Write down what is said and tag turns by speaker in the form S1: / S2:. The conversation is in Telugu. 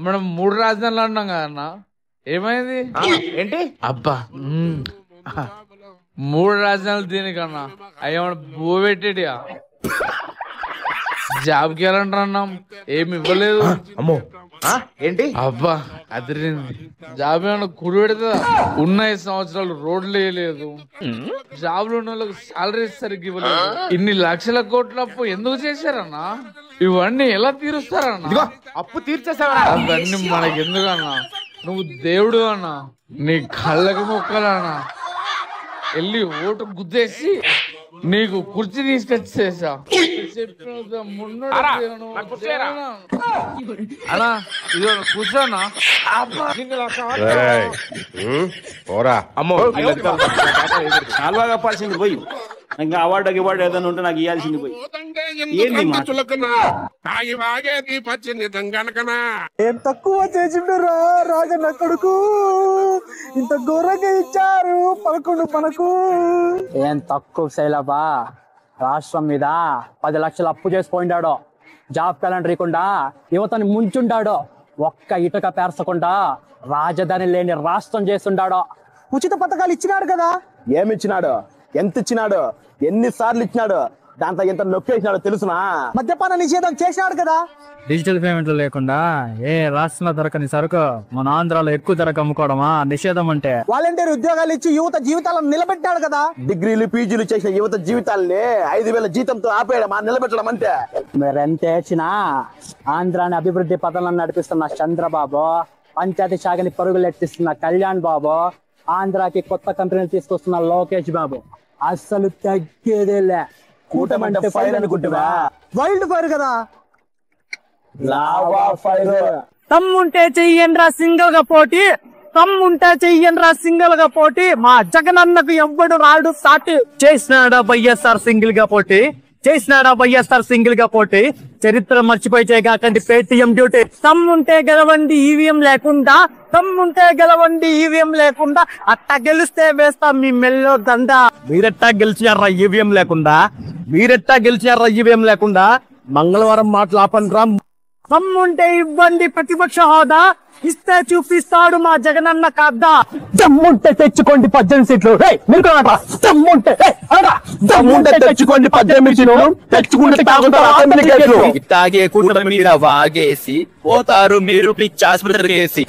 S1: మనం 3 రాజధానులు అన్నాం కదన్నా, ఏమైంది?
S2: ఏంటి?
S1: అబ్బా 3 రాజధానులు దీనికన్నా అయ్యా భూ పెట్టేటియా? జాబ్కి వెళ్ళంటారన్నాం, ఏమి ఇవ్వలేదు.
S2: అమ్మో ఏంటి?
S1: అబ్బా అదిరింది. జాబ్ ఏమన్నా కుడి పెడుతుందా? ఉన్న 5 సంవత్సరాలు రోడ్లు వేయలేదు, జాబ్లు ఉన్న వాళ్ళకి సాలరీ సరిగ్గా ఇవ్వలేదు. ఇన్ని లక్షల కోట్ల అప్పు ఎందుకు చేశారన్నా? ఇవన్నీ ఎలా తీరుస్తారన్నా?
S2: అప్పు తీర్చేసావా?
S1: అవన్నీ మనకి ఎందుకన్నా? నువ్వు దేవుడు అన్నా, నీ కళ్ళకి మొక్కలన్నా. వెళ్ళి ఓటు గుద్దేసి నీకు కుర్చీ తీసుకొచ్చేసా. అన్నా ఇదో కూర్చోన్నా.
S2: అమ్మో
S3: కాలువా కప్పాల్సింది పోయి, ఇంకా అవార్డు ఏదైనా ఉంటే నాకు ఇవ్వాల్సింది పోయి.
S4: ఏం తక్కువ చేసిండురా రాజన్న కొడుకు, ఇంత ఘోరంగా ఇచ్చారు 11 మనకు. ఏం తక్కువ శైలబా, రాష్ట్రం మీద 10 లక్షలు అప్పు చేసిపోయిండాడు. జాబ్ క్యాలెండర్ ఇవ్వకుండా యువతని ముంచుండాడు. ఒక్క ఇటుక పేర్చకుండా రాజధాని లేని రాష్ట్రం చేస్తుండాడు. ఉచిత పథకాలు ఇచ్చినాడు కదా.
S5: ఏమిచ్చినాడు? ఎంత ఇచ్చినాడు? ఎన్నిసార్లు ఇచ్చినాడు? దాంతో ఎంత నొక్కేసినాడో తెలుసునా?
S4: మద్యపాన నిషేధం చేసినాడు కదా.
S6: డిజిటల్ పేమెంట్లు లేకుండా ఏ రాష్ట్రంలో దొరకని సరుకు మన ఆంధ్రాలో ఎక్కువ ధరకు అమ్ముకోవడమా నిషేధం అంటే?
S4: వాలంటీర్ ఉద్యోగాలు ఇచ్చి యువత జీవితాలను నిలబెట్టాడు కదా.
S5: డిగ్రీలు పీజీలు చేసిన యువత జీవితాల్ని 5,000 జీతంతో ఆపేయడమా నిలబెట్టడం అంటే?
S4: మీరెంత ఏడ్చినా ఆంధ్రాని అభివృద్ధి పథంలో నడిపిస్తున్న చంద్రబాబు, పంచాయతీ శాఖని పరుగులెట్టిస్తున్న కళ్యాణ్ బాబు, ఆంధ్రాకి కొత్త కంపెనీలు తీసుకొస్తున్న లోకేష్ బాబు అస్సలు తగ్గేదేలే.
S5: కూటమంటే ఫైర్ అనుకుంటున్నా?
S4: వైల్డ్ ఫైర్ కదా.
S5: Lava fire.
S6: తమ్ముంటే చెయ్యండ్రా సింగిల్ గా పోటీ, తమ్ముంటే చెయ్యండ్రా సింగిల్ గా పోటీ. మా జగనన్నకు ఎవ్వడు రాడు సాటి. చేసినాడా వైఎస్ఆర్ సింగిల్ గా పోటీ, చేసినాడా వైఎస్ఆర్ సింగిల్ గా పోటీ. చరిత్ర మర్చిపోయి చేయకండి పేటీఎం డ్యూటీ. తమ్ముంటే గెలవండి ఈవీఎం లేకుండా, తమ్ముంటే గెలవండి ఈవీఎం లేకుండా. అట్ట గెలిస్తే వేస్తా మీ మెల్లో దండ. మీరెట్టా గెలిచారా ఈవీఎం లేకుండా? మీరెట్టా గెలిచారా ఈవీఎం లేకుండా? మంగళవారం మాటలు ఆపండ్రా. తమ్ముంటే ఇవ్వండి ప్రతిపక్ష హోదా, ఇస్తే చూపిస్తాడు మా జగనన్న కాదా. దమ్ముంటే తెచ్చుకోండి 18 సీట్లు. దమ్ముంటే తెచ్చుకోండి 18 సీట్లు. తెచ్చుకుంటే తాగే కూటమి మీద వాగేసి పోతారు మీరు పిచ్చి ఆసుపత్రికి.